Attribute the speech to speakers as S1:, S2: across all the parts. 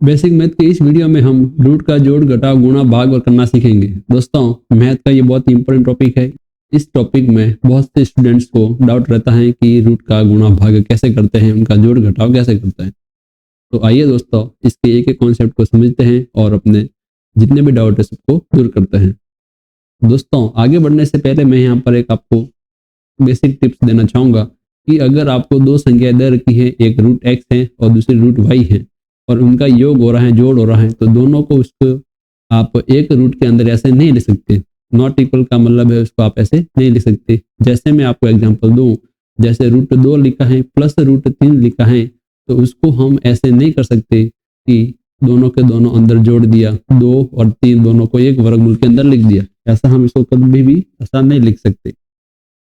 S1: Basic math के इस video में हम रूट का जोड़ घटाव गुणा भाग और करना सीखेंगे। दोस्तों मैथ का ये बहुत ही इंपॉर्टेंट टॉपिक है। इस टॉपिक में बहुत से स्टूडेंट्स को डाउट रहता है कि रूट का गुणा भाग कैसे करते हैं, उनका जोड़ घटाव कैसे करते हैं। तो आइए दोस्तों इसके एक एक कॉन्सेप्ट को समझते हैं और अपने जितने भी डाउट है सबको दूर करते हैं। दोस्तों आगे बढ़ने से पहले मैं यहाँ पर एक आपको बेसिक टिप्स देना चाहूँगा कि अगर आपको दो संख्याएं दे रखी है, एक रूट एक्स है और दूसरी रूट वाई है, और उनका योग हो रहा है, जोड़ हो रहा है, तो दोनों को उसको आप एक रूट के अंदर ऐसे नहीं लिख सकते। नॉट इक्वल का मतलब है उसको आप ऐसे नहीं लिख सकते। जैसे मैं आपको एग्जांपल दूं, जैसे रूट 2 लिखा है प्लस रूट 3 लिखा है, तो उसको हम ऐसे नहीं कर सकते कि दोनों के दोनों अंदर जोड़ दिया, 2 और 3 दोनों को एक वर्गमूल के अंदर लिख दिया। ऐसा हम इसको कभी भी आसान नहीं लिख सकते।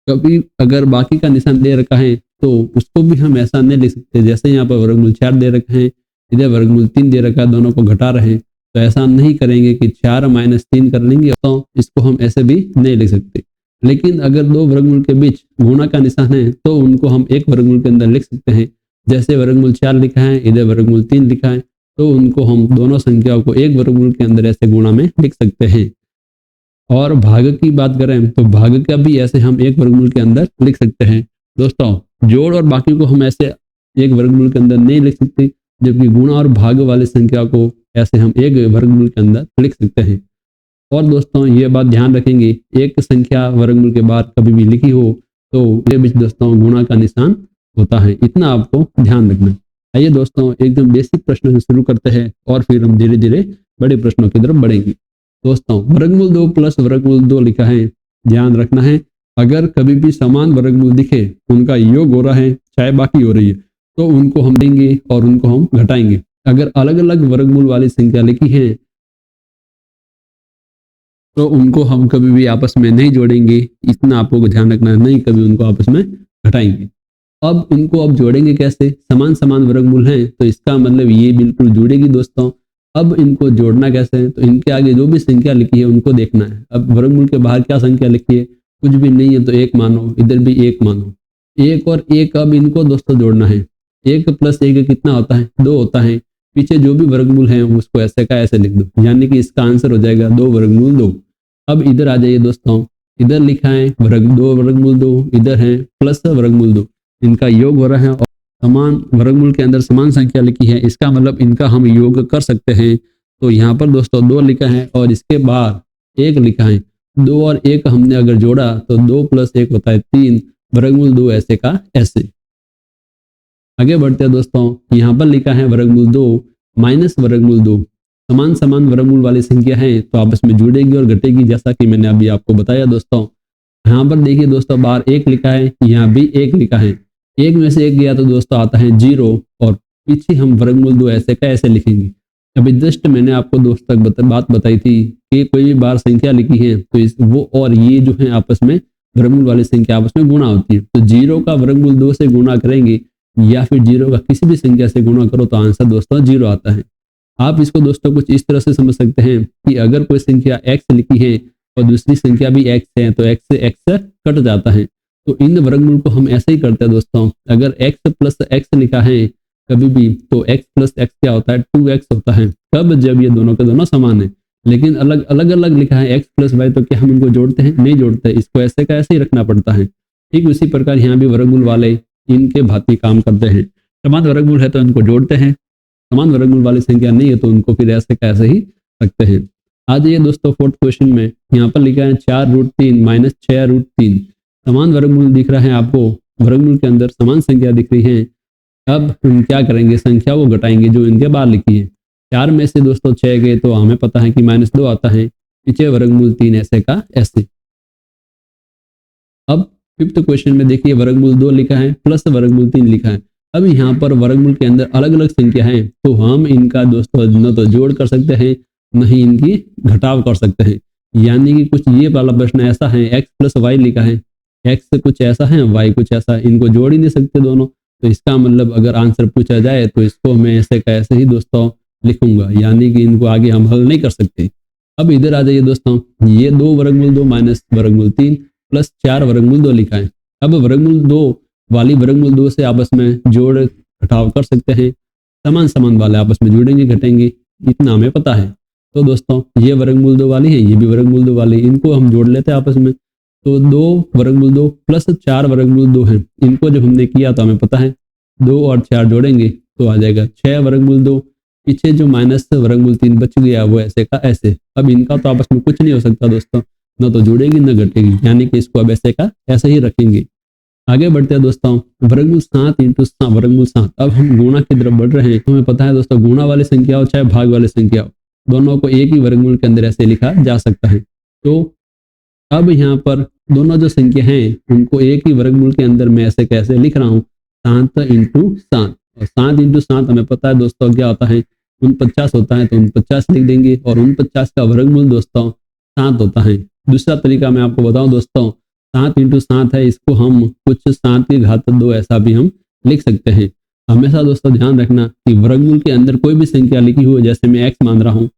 S1: कभी अगर बाकी का निशान दे रखा है तो उसको भी हम ऐसा नहीं लिख सकते। जैसे यहाँ पर वर्गमूल 4 दे रखे हैं, इधर वर्गमूल 3 दे रखा है, दोनों को घटा रहे हैं, तो ऐसा नहीं करेंगे कि 4 - 3 कर लेंगे, तो इसको हम ऐसे भी नहीं लिख सकते। लेकिन अगर दो वर्गमूल के बीच गुणा का निशान है तो उनको हम एक वर्गमूल के अंदर लिख सकते हैं। जैसे वर्गमूल 4 लिखा है, इधर वर्गमूल 3 लिखा है, तो उनको हम दोनों संख्याओं को एक वर्गमूल के अंदर ऐसे गुणा में लिख सकते हैं। और भाग की बात करें तो भाग का भी ऐसे हम एक वर्गमूल के अंदर लिख सकते हैं। दोस्तों जोड़ और बाकी को हम ऐसे एक वर्गमूल के अंदर नहीं लिख सकते, जबकि गुणा और भाग वाली संख्या को ऐसे हम एक वर्गमूल के अंदर लिख सकते हैं। और दोस्तों ये बात ध्यान रखेंगे, एक संख्या वर्गमूल के बाद कभी भी लिखी हो तो ये बीच दोस्तों गुणा का निशान होता है, इतना आपको ध्यान रखना। आइए दोस्तों एकदम बेसिक प्रश्न से शुरू करते हैं और फिर हम धीरे धीरे बड़े प्रश्नों की तरफ बढ़ेंगे। दोस्तों वर्गमूल 2 प्लस वर्गमूल 2 लिखा है। ध्यान रखना है, अगर कभी भी समान वर्गमूल दिखे, उनका योग हो रहा है चाहे बाकी हो रही है, तो उनको हम देंगे और उनको हम घटाएंगे। अगर अलग अलग वर्गमूल वाली संख्या लिखी है तो उनको हम कभी भी आपस में नहीं जोड़ेंगे, इतना आपको ध्यान रखना है, नहीं कभी उनको आपस में घटाएंगे। अब उनको अब जोड़ेंगे कैसे? समान समान वर्गमूल हैं तो इसका मतलब ये बिल्कुल जुड़ेगी दोस्तों। अब इनको जोड़ना कैसे है? तो इनके आगे जो भी संख्या लिखी है उनको देखना है। अब वर्गमूल के बाहर क्या संख्या लिखी है? कुछ भी नहीं है तो 1 मानो, इधर भी 1 मानो, 1 और 1। अब इनको दोस्तों जोड़ना है। 1 + 1 कितना होता है? 2 होता है। पीछे जो भी वर्गमूल है उसको ऐसे का ऐसे लिख दो, यानी कि इसका आंसर हो जाएगा 2 वर्गमूल 2। अब इधर आ जाइए दोस्तों, इधर लिखा है 2 वर्गमूल 2, इधर है प्लस वर्गमूल 2, इनका योग हो रहा है और समान वर्गमूल के अंदर समान संख्या लिखी है, इसका मतलब इनका हम योग कर सकते हैं। तो यहाँ पर दोस्तों 2 लिखा है और इसके बाद 1 लिखा है। 2 और 1 हमने अगर जोड़ा तो 2 + 1 होता है 3, वर्गमूल 2 ऐसे का ऐसे। आगे बढ़ते हैं दोस्तों, यहाँ पर लिखा है वर्गमूल 2 - वर्गमूल 2। समान समान वर्गमूल वाली संख्या है तो आपस में जुड़ेगी और घटेगी, जैसा कि मैंने अभी आपको बताया दोस्तों। यहाँ पर देखिए दोस्तों, बाहर 1 लिखा है, यहाँ भी 1 लिखा है। 1 में से 1 गया तो दोस्तों आता है 0 और पीछे हम वर्गमूल 2 ऐसे का ऐसे लिखेंगे। अभी जस्ट मैंने आपको दोस्तों बात बताई थी कि कोई भी बाहर संख्या लिखी है तो वो और ये जो है आपस में वर्गमूल वाली संख्या आपस में गुणा होती है। तो 0 का वर्गमूल 2 से गुणा करेंगे या फिर 0 का किसी भी संख्या से गुणा करो तो आंसर दोस्तों 0 आता है। आप इसको दोस्तों कुछ इस तरह से समझ सकते हैं कि अगर कोई संख्या x लिखी है और दूसरी संख्या भी x है तो x से x कट जाता है। तो इन वर्गमूल को हम ऐसे ही करते हैं दोस्तों। अगर x + x लिखा है कभी भी तो x + x क्या होता है? 2x होता है। कब? जब ये दोनों के दोनों समान है। लेकिन अलग अलग लिखा है x + y, तो क्या हम इनको जोड़ते हैं? नहीं जोड़ते, इसको ऐसे का ऐसे ही रखना पड़ता है। ठीक उसी प्रकार यहाँ भी वर्गमूल वाले इनके भांति काम करते हैं। समान वर्गमूल है तो इनको जोड़ते हैं, समान वर्गमूल वाली संख्या नहीं है तो उनको फिर ऐसे का ऐसे ही रखते हैं। आ जाइए दोस्तों 4th क्वेश्चन में, यहाँ पर लिखा है 4√3 - 6√3। समान वर्गमूल दिख रहा है आपको, वर्गमूल के अंदर समान संख्या दिख रही है। अब हम क्या करेंगे? संख्या को घटाएंगे जो इनके बाहर लिखी है। 4 में से दोस्तों 6 गए तो हमें पता है कि -2 आता है, पीछे वर्गमूल 3 ऐसे का ऐसे। अब 5th क्वेश्चन में देखिए वर्गमूल 2 लिखा है प्लस वर्गमूल 3 लिखा है। अब यहाँ पर वर्गमूल के अंदर अलग अलग संख्या है तो हम इनका दोस्तों न तो जोड़ कर सकते हैं न ही इनकी घटाव कर सकते हैं। यानी कि कुछ ये वाला प्रश्न ऐसा है, x + y लिखा है, x कुछ ऐसा है, y कुछ ऐसा है, इनको जोड़ ही नहीं सकते दोनों। तो इसका मतलब अगर आंसर पूछा जाए तो इसको मैं ऐसे का ऐसे ही दोस्तों लिखूंगा, यानी कि इनको आगे हम हल नहीं कर सकते। अब इधर आ जाइए दोस्तों, ये 2 वर्गमूल 2 - वर्गमूल 3 + 4 वर्गमूल 2 लिखा है। अब वर्गमूल 2 वाली वर्गमूल 2 से आपस में जोड़ घटाव कर सकते हैं। समान समान वाले आपस में जुड़ेंगे घटेंगे, इतना हमें पता है। तो दोस्तों ये वर्गमूल 2 वाली है, ये भी वर्गमूल 2 वाली, इनको हम जोड़ लेते हैं आपस में। तो 2 वर्गमूल 2 प्लस 4 वर्गमूल 2 है, इनको जब हमने किया तो हमें पता है 2 और 4 जोड़ेंगे तो आ जाएगा 6 वर्गमूल 2। पीछे जो माइनस वर्गमूल 3 बच गया वो ऐसे का ऐसे। अब इनका तो आपस में कुछ नहीं हो सकता दोस्तों, न तो जुड़ेगी न घटेगी, यानी कि इसको अब ऐसे का ऐसे ही रखेंगे। आगे बढ़ते हैं दोस्तों, वर्गमूल 7 इंटू वर्गमूल 7। अब हम गुणा की तरफ बढ़ रहे हैं। हमें पता है दोस्तों गुणा वाली संख्या हो चाहे भाग वाली संख्या हो, दोनों को एक ही वर्गमूल के अंदर ऐसे लिखा जा सकता है। तो अब यहाँ पर दोनों जो संख्या हैं उनको एक ही वर्गमूल के अंदर मैं ऐसे कैसे लिख रहा हूँ, 7 इंटू 7। और 7 इंटू 7 हमें पता है दोस्तों क्या होता है, 49 होता है, तो 49 लिख देंगे। और 49 का वर्गमूल दोस्तों 7 होता है। दूसरा तरीका मैं आपको बताऊं दोस्तों, 7 इंटू 7 है, इसको हम कुछ 7 की घात 2 ऐसा भी हम लिख सकते हैं। हमेशा दोस्तों ध्यान रखना कि वर्गमूल के अंदर कोई भी संख्या लिखी हो, जैसे मैं x मान रहा हूँ,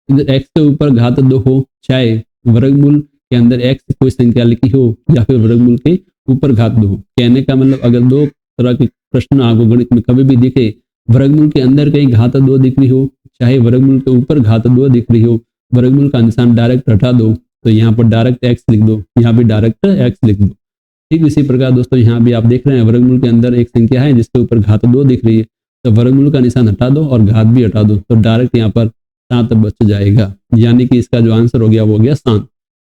S1: x के ऊपर घात 2 हो, चाहे वर्गमूल के अंदर x कोई संख्या लिखी हो या फिर वर्गमूल के ऊपर घात 2 हो। कहने का मतलब अगर दो तरह के प्रश्न आपको गणित में कभी भी दिखे, वर्गमूल के अंदर कहीं घात 2 दिख रही हो, चाहे वर्गमूल के ऊपर घात 2 दिख रही हो, वर्गमूल का निशान डायरेक्ट हटा दो, तो यहाँ पर डायरेक्ट x लिख दो, यहाँ भी डायरेक्ट x लिख दो। ठीक इसी प्रकार दोस्तों यहाँ भी आप देख रहे हैं वर्गमूल के अंदर एक संख्या है जिसके ऊपर घात 2 दिख रही है, तो वर्गमूल का निशान हटा दो और घात भी हटा दो, तो डायरेक्ट यहाँ पर 7 बच जाएगा, यानी कि इसका जो आंसर हो गया वो हो गया 7।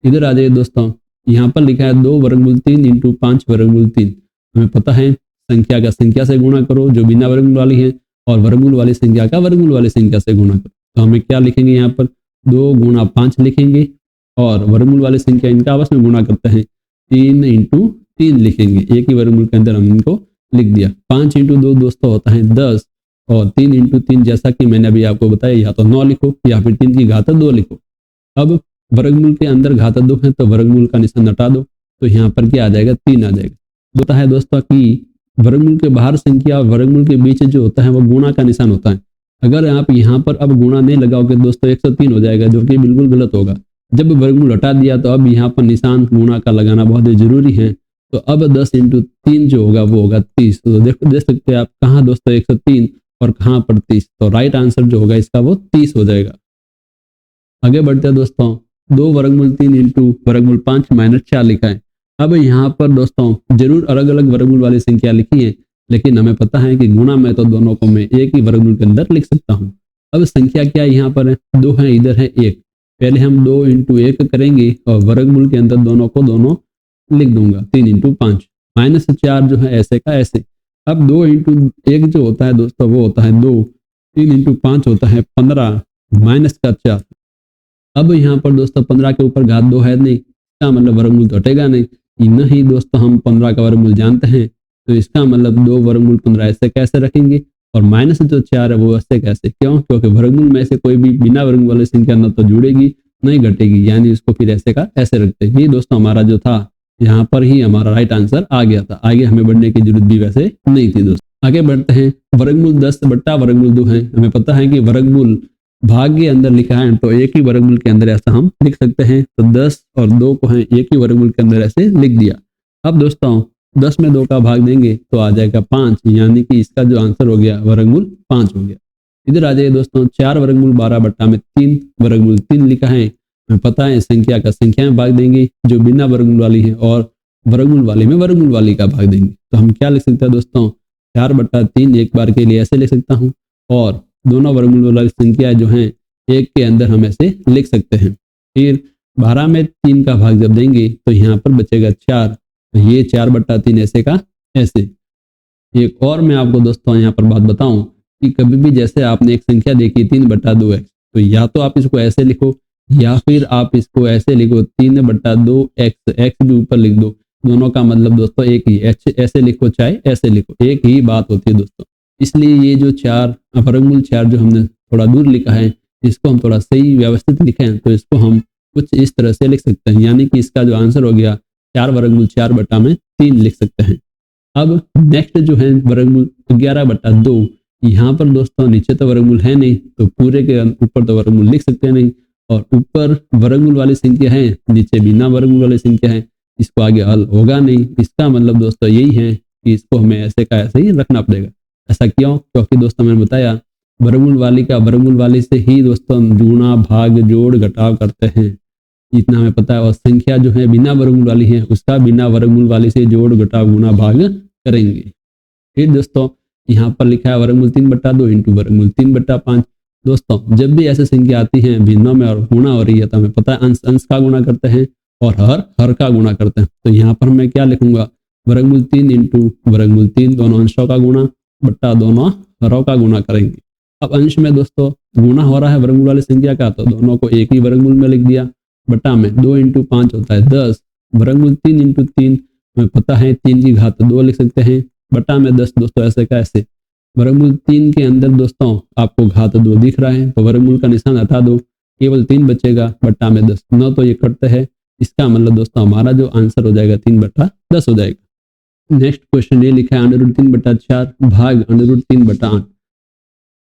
S1: इधर आ जाइए दोस्तों, यहाँ पर लिखा है 2 वर्गमूल 3 इंटू 5 वर्गमूल 3। हमें पता है संख्या का संख्या से गुणा करो जो बिना वर्गमूल वाली है, और वर्गमूल वाली संख्या का वर्गमूल वाली संख्या से गुणा करो। तो हमें क्या लिखेंगे यहाँ पर 2 गुणा 5 लिखेंगे, और वर्गमूल वाली संख्या इनका आपस में गुणा करते हैं 3 इंटू 3 लिखेंगे, एक ही वर्गमूल के अंदर हम इनको लिख दिया। 5 इंटू 2 दोस्तों होता है 10, और 3 इंटू 3 जैसा कि मैंने अभी आपको बताया या तो 9 लिखो या फिर 3 की घात 2 लिखो। अब वर्गमूल के अंदर घात 2 है तो वर्गमूल का निशान हटा दो, तो यहाँ पर क्या आ जाएगा 3 आ जाएगा। होता है दोस्तों कि वर्गमूल के बाहर संख्या और वर्गमूल के बीच जो होता है वो गुणा का निशान होता है। अगर आप यहाँ पर अब गुणा नहीं लगाओगे दोस्तों 103 हो जाएगा, जो कि बिल्कुल गलत होगा। जब वर्गमूल हटा दिया तो अब यहाँ पर निशान गुणा का लगाना बहुत ही जरूरी है। तो अब 10 इंटू 3 जो होगा वो होगा 30। तो देख सकते हैं आप कहाँ दोस्तों 103 और कहाँ पर 30, तो राइट आंसर जो होगा इसका वो 30 हो जाएगा। आगे बढ़ते हैं दोस्तों, 2 वर्गमूल 3 इंटू वर्गमूल 5 माइनस 4 लिखा है। अब यहाँ पर दोस्तों जरूर अलग अलग वर्गमूल वाली संख्या लिखी है, लेकिन हमें पता है कि गुणा में तो दोनों को मैं एक ही वर्गमूल के अंदर लिख सकता हूँ। अब संख्या क्या यहाँ पर है, 2 है, इधर है 1। पहले हम 2 इंटू 1 करेंगे और वर्गमूल के अंदर दोनों को दोनों लिख दूंगा 3 इंटू 5 माइनस 4 जो है ऐसे का ऐसे। अब 2 इंटू 1 जो होता है दोस्तों वो होता है 2, 3 इंटू 5 होता है 15 माइनस का 4। अब यहाँ पर दोस्तों 15 के ऊपर घात 2 है नहीं, इसका मतलब वर्गमूल तो हटेगा नहीं। नहीं दोस्तों हम 15 का वर्गमूल जानते हैं, तो इसका मतलब 2 वर्गमूल 15 ऐसे कैसे रखेंगे, और माइनस जो 4 है वो ऐसे कैसे, क्यों, क्योंकि वर्गमूल में से कोई भी बिना वर्गमूल वाली संख्या न तो जुड़ेगी नहीं घटेगी, यानी इसको फिर ऐसे का ऐसे रखते हैं। ये दोस्तों हमारा जो था यहाँ पर ही हमारा राइट आंसर आ गया था, आगे हमें बढ़ने की जरूरत भी वैसे नहीं थी दोस्तों। आगे बढ़ते हैं, वर्गमूल 10 बट्टा वर्गमूल 2 है। हमें पता है कि वर्गमूल भाग के अंदर लिखा है तो एक ही वर्गमूल के अंदर ऐसा हम लिख सकते हैं, तो 10 और 2 को है एक ही वर्गमूल के अंदर ऐसे लिख दिया। अब दोस्तों 10 में 2 का भाग देंगे तो आ जाएगा 5, यानी कि इसका जो आंसर हो गया वर्गमूल 5 हो गया। इधर आ जाइए दोस्तों, 4 वर्गमूल 12 बट्टा में 3 वर्गमूल 3 लिखा है। हमें पता है संख्या का संख्या में भाग देंगे जो बिना वर्गमूल वाली है, और वर्गमूल वाली में वर्गमूल वाली का भाग देंगे। तो हम क्या लिख सकते हैं दोस्तों, 4 बट्टा 3 एक बार के लिए ऐसे लिख सकता हूँ, और दोनों वर्गमूल वाली संख्या जो हैं एक के अंदर हम ऐसे लिख सकते हैं। फिर 12 में 3 का भाग जब देंगे तो यहाँ पर बचेगा 4, तो ये 4 बट्टा 3 ऐसे का ऐसे। एक और मैं आपको दोस्तों यहाँ पर बात बताऊं कि कभी भी जैसे आपने एक संख्या देखी 3 बट्टा 2x, तो या तो आप इसको ऐसे लिखो या फिर आप इसको ऐसे लिखो 3 बट्टा 2x, x भी ऊपर लिख दो, दोनों का मतलब दोस्तों एक ही। ऐसे लिखो चाहे ऐसे लिखो, एक ही बात होती है दोस्तों। इसलिए ये जो 4 वर्गमूल 4 जो हमने थोड़ा दूर लिखा है, इसको हम थोड़ा सही व्यवस्थित लिखें तो इसको हम कुछ इस तरह से लिख सकते हैं, यानी कि इसका जो आंसर हो गया 4 वर्गमूल 4 बट्टा में 3 लिख सकते हैं। अब नेक्स्ट जो है वर्गमूल 11 बट्टा 2, यहाँ पर दोस्तों नीचे तो वर्गमूल है नहीं, तो पूरे के ऊपर तो वर्गमूल लिख सकते नहीं, और ऊपर वर्गमूल वाली संख्या है, नीचे बिना वर्गमूल वाली संख्या है, इसको आगे हल होगा नहीं। इसका मतलब दोस्तों यही है कि इसको हमें ऐसे का ऐसे ही रखना पड़ेगा। ऐसा क्यों, क्योंकि दोस्तों मैंने बताया वर्गमूल वाली का वर्गमूल वाली से ही दोस्तों हम गुणा भाग जोड़ घटाव करते हैं, इतना हमें पता है। और संख्या जो है बिना वर्गमूल वाली है उसका बिना वर्गमूल वाली से जोड़ घटाव गुणा भाग करेंगे। फिर दोस्तों यहाँ पर लिखा है वर्गमूल 3/2 इंटू वर्गमूल 3/5। दोस्तों जब भी ऐसी संख्या आती है भिन्नों में और गुणा हो रही है तो हमें पता है अंश अंश का गुणा करते हैं और हर हर का गुणा करते हैं। तो यहाँ पर मैं क्या लिखूंगा, वर्गमूल 3 इंटू वर्गमूल 3, दोनों अंशों का गुणा बट्टा दोनों हरों का गुणा करेंगे। अब अंश में दोस्तों गुणा हो रहा है वर्गमूल वाली संख्या का, तो दोनों को एक ही वर्गमूल में लिख दिया। बट्टा में 2 इंटू 5 होता है 10, वर्गमूल 3 इंटू 3 हमें पता है 3 की घात 2 लिख सकते हैं। बट्टा में 10 दोस्तों ऐसे का ऐसे, वर्गमूल 3 के अंदर दोस्तों आपको घात 2 दिख रहा है तो वर्गमूल का निशान हटा दो, केवल 3 बचेगा। बट्टा में 10, न तो ये कटते हैं, इसका मतलब दोस्तों हमारा जो आंसर हो जाएगा 3/10 हो जाएगा। नेक्स्ट क्वेश्चन ये लिखा है √3/4 भाग √3/8।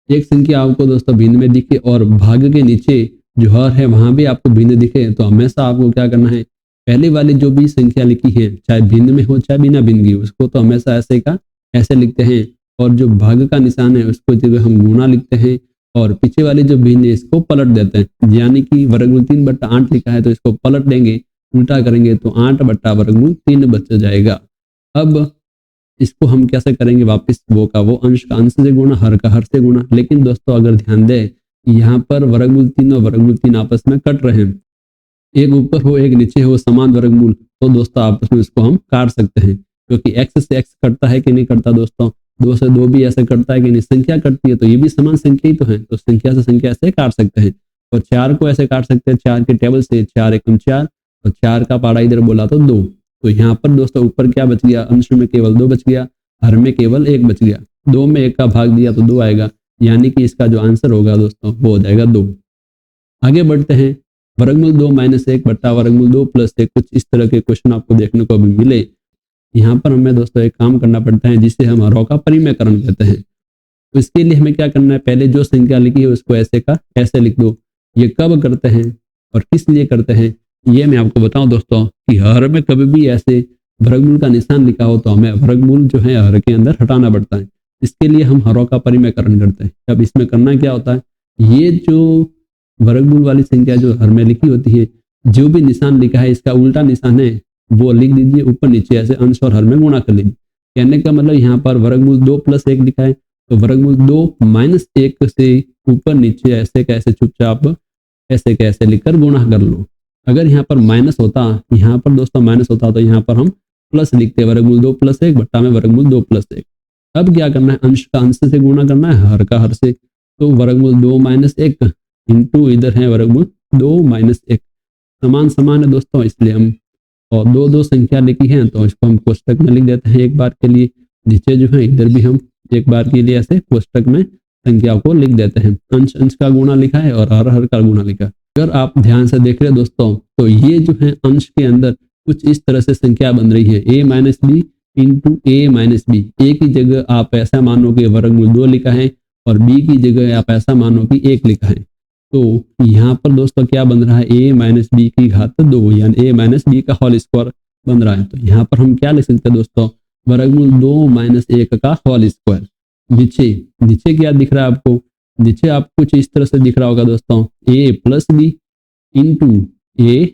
S1: एक संख्या आपको दोस्तों भिन्न में दिखे और भाग के नीचे जो हर है वहां भी आपको भिन्न दिखे तो हमेशा आपको क्या करना है, पहले वाली जो भी संख्या लिखी है चाहे भिन्न में हो चाहे बिना भिन्न की हो उसको तो हमेशा ऐसे का ऐसे लिखते हैं, और जो भाग का निशान है उसको जगह हम गुणा लिखते हैं और पीछे वाली जो भिन्न है इसको पलट देते हैं। यानी कि वर्गमूल 3/8 लिखा है तो इसको पलट देंगे, उल्टा करेंगे तो 8/3 बच जाएगा। अब इसको हम कैसे करेंगे वापस, वो का वो अंश का अंश से गुणा हर का हर से गुणा। लेकिन दोस्तों अगर ध्यान दें यहाँ पर वर्गमूल 3 और वर्गमूल 3 आपस में कट रहे हैं, एक ऊपर हो एक नीचे हो समान वर्गमूल, तो दोस्तों आपस में इसको हम काट सकते हैं। क्योंकि x से x कटता है कि नहीं कटता दोस्तों, 2 से 2 भी ऐसे कटता है कि नहीं, संख्या कटती है तो ये भी समान संख्या ही तो है, तो संख्या से संख्या ऐसे काट सकते हैं। और 4 को ऐसे काट सकते हैं 4 के टेबल से, 4 एकम 4 और 4 का पाड़ा इधर बोला तो 2। तो यहाँ पर दोस्तों ऊपर क्या बच गया, अंश में केवल 2 बच गया, हर में केवल 1 बच गया। 2 में 1 का भाग दिया तो 2 आएगा, यानी कि इसका जो आंसर होगा दोस्तों वो हो जाएगा 2। आगे बढ़ते हैं, वर्गमूल 2 - 1 बट्टा वर्गमूल 2 + 1। कुछ इस तरह के क्वेश्चन आपको देखने को अभी मिले। यहाँ पर हमें दोस्तों एक काम करना पड़ता है जिसे हम हरों का परिमेयकरण कहते हैं। तो इसके लिए हमें क्या करना है, पहले जो संख्या लिखी है उसको ऐसे का ऐसे लिख दो। ये कब करते हैं और किस लिए करते हैं ये मैं आपको बताऊं दोस्तों, कि हर में कभी भी ऐसे वर्गमूल का निशान लिखा हो तो हमें वर्गमूल जो है हर के अंदर हटाना पड़ता है। इसके लिए हम हरों का परिमेयकरण करते हैं। अब इसमें करना क्या होता है, ये जो वर्गमूल वाली संख्या जो हर में लिखी होती है, जो भी निशान लिखा है इसका उल्टा निशान है वो लिख दीजिए ऊपर नीचे, ऐसे अंश और हर में गुणा कर लीजिए। कहने का मतलब यहाँ पर वर्गमूल 2 + 1 लिखा है तो वर्गमूल 2 - 1 से ऊपर नीचे ऐसे कैसे चुपचाप ऐसे कैसे लिखकर गुणा कर लो। अगर यहाँ पर माइनस होता, यहाँ पर दोस्तों माइनस होता तो यहाँ पर हम प्लस लिखते, वर्गमूल 2 + 1 बट्टा में वर्गमूल 2 + 1। अब क्या करना है, अंश का अंश से गुणा करना है, हर का हर से। तो वर्गमूल 2 - 1 इंटू इधर है वर्गमूल 2 - 1, समान समान है दोस्तों, इसलिए हम और 2 संख्या लिखी है तो इसको हम कोष्टक में लिख देते हैं एक बार के लिए। नीचे जो है इधर भी हम एक बार के लिए ऐसे कोष्टक में संख्या को लिख देते हैं। अंश अंश का गुणा लिखा है और हर हर का गुणा लिखा है। अगर आप ध्यान से देख रहे हैं दोस्तों तो ये जो है अंश के अंदर कुछ इस तरह से संख्या बन रही है, a - b into a - b। a की जगह आप ऐसा मानो कि वर्गमूल 2 लिखा है और b की जगह आप ऐसा मानो कि 1 लिखा है। तो यहाँ पर दोस्तों क्या बन रहा है, a - b की घात 2 यानी a - b का होल स्क्वायर बन रहा है। तो यहाँ पर हम क्या लिख सकते हैं दोस्तों, वर्गमूल 2 - 1 का होल स्क्वायर। नीचे नीचे क्या दिख रहा है आपको, नीचे आपको कुछ इस तरह से दिख रहा होगा दोस्तों, a + b into a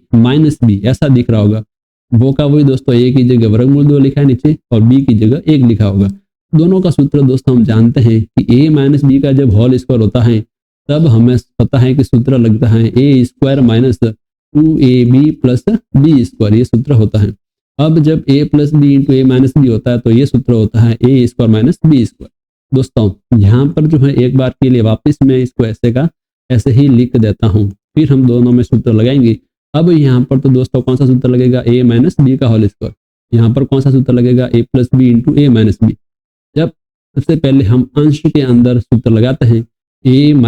S1: - b ऐसा दिख रहा होगा। वो का वही दोस्तों, a की जगह वर्गमूल 2 लिखा है नीचे और b की जगह 1 लिखा होगा। दोनों का सूत्र दोस्तों हम जानते हैं कि a - b का जब होल स्क्वायर होता है तब हमें पता है कि सूत्र लगता है a² - 2ab + b², ये सूत्र होता है। अब जब a + b into a - b होता है तो ये सूत्र होता है a² - b²। दोस्तों यहाँ पर जो है एक बार के लिए वापस मैं इसको ऐसे का ऐसे ही लिख देता हूँ, फिर हम दोनों में सूत्र लगाएंगे। अब यहाँ पर तो दोस्तों कौन सा सूत्र लगेगा, a - b का होल स्क्वायर। यहाँ पर कौन सा सूत्र लगेगा, a + b into a - b। जब सबसे पहले हम अंश के अंदर सूत्र लगाते हैं a -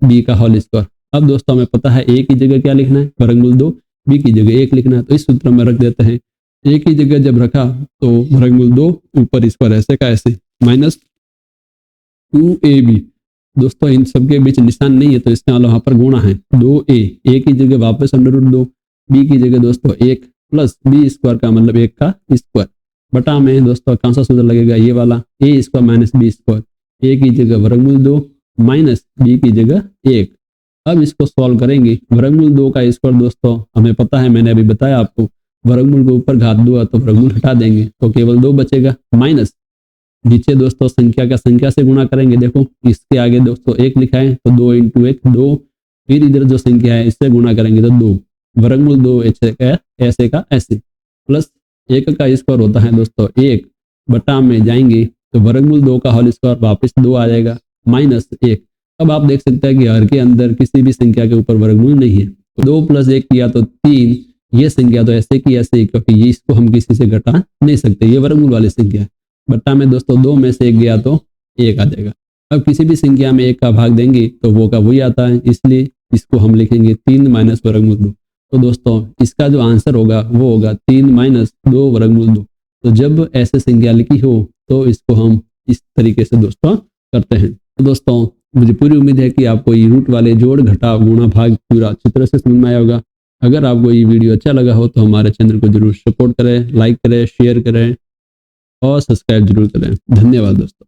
S1: b का होल स्क्वायर। अब दोस्तों हमें पता है a की जगह क्या लिखना है, वर्गमूल 2, b की जगह 1 लिखना है, तो इस सूत्र में रख देते हैं। a की जगह जब रखा तो वर्गमूल 2 ऊपर स्क्वायर ऐसे का ऐसे -2ab। दोस्तों इन सबके बीच निशान नहीं है तो इसका मतलब वहां पर गुणा है, 2a की जगह वापस √2, b की जगह दोस्तों 1 + b² का मतलब 1 का स्क्वायर बटा में दोस्तों कौन सा सूत्र लगेगा, ये वाला a² - b²। a की जगह वर्गमूल 2 माइनस बी की जगह 1। अब इसको सॉल्व करेंगे। वर्गमूल 2 का स्क्वायर दोस्तों हमें पता है, मैंने अभी बताया आपको, वर्गमूल के ऊपर घात 2 है तो वर्गमूल हटा देंगे तो केवल 2 बचेगा। माइनस नीचे दोस्तों संख्या का संख्या से गुणा करेंगे। देखो इसके आगे दोस्तों 1 लिखा है तो 2 × 1 2, फिर इधर जो संख्या है इससे गुणा करेंगे तो 2, वर्गमूल 2 ऐसे का ऐसे, प्लस 1 का स्क्वायर होता है दोस्तों 1 बटा में जाएंगे तो वर्गमूल 2 का होल स्क्वायर वापस 2 आ जाएगा माइनस 1। अब आप देख सकते हैं कि हर के अंदर किसी भी संख्या के ऊपर वर्गमूल नहीं है, 2 + 1 किया तो 3, ये संख्या तो ऐसे की ऐसे ही, क्योंकि ये इसको हम किसी से घटा नहीं सकते, ये वर्गमूल वाली संख्या है। बट्टा में दोस्तों 2 में से 1 गया तो 1 आ जाएगा। अब किसी भी संख्या में 1 का भाग देंगे तो वो का वही आता है, इसलिए इसको हम लिखेंगे 3 - वर्गमूल 2। तो दोस्तों इसका जो आंसर होगा वो होगा 3 - 2 वर्गमूल 2। तो जब ऐसे संख्या लिखी हो तो इसको हम इस तरीके से दोस्तों करते हैं। तो दोस्तों मुझे पूरी उम्मीद है कि आपको ये रूट वाले जोड़ घटाव गुणा भाग पूरा अच्छी तरह से समझ में आया होगा। अगर आपको ये वीडियो अच्छा लगा हो तो हमारे चैनल को जरूर सपोर्ट करें, लाइक करें, शेयर करें और सब्सक्राइब जरूर करें। धन्यवाद दोस्तों।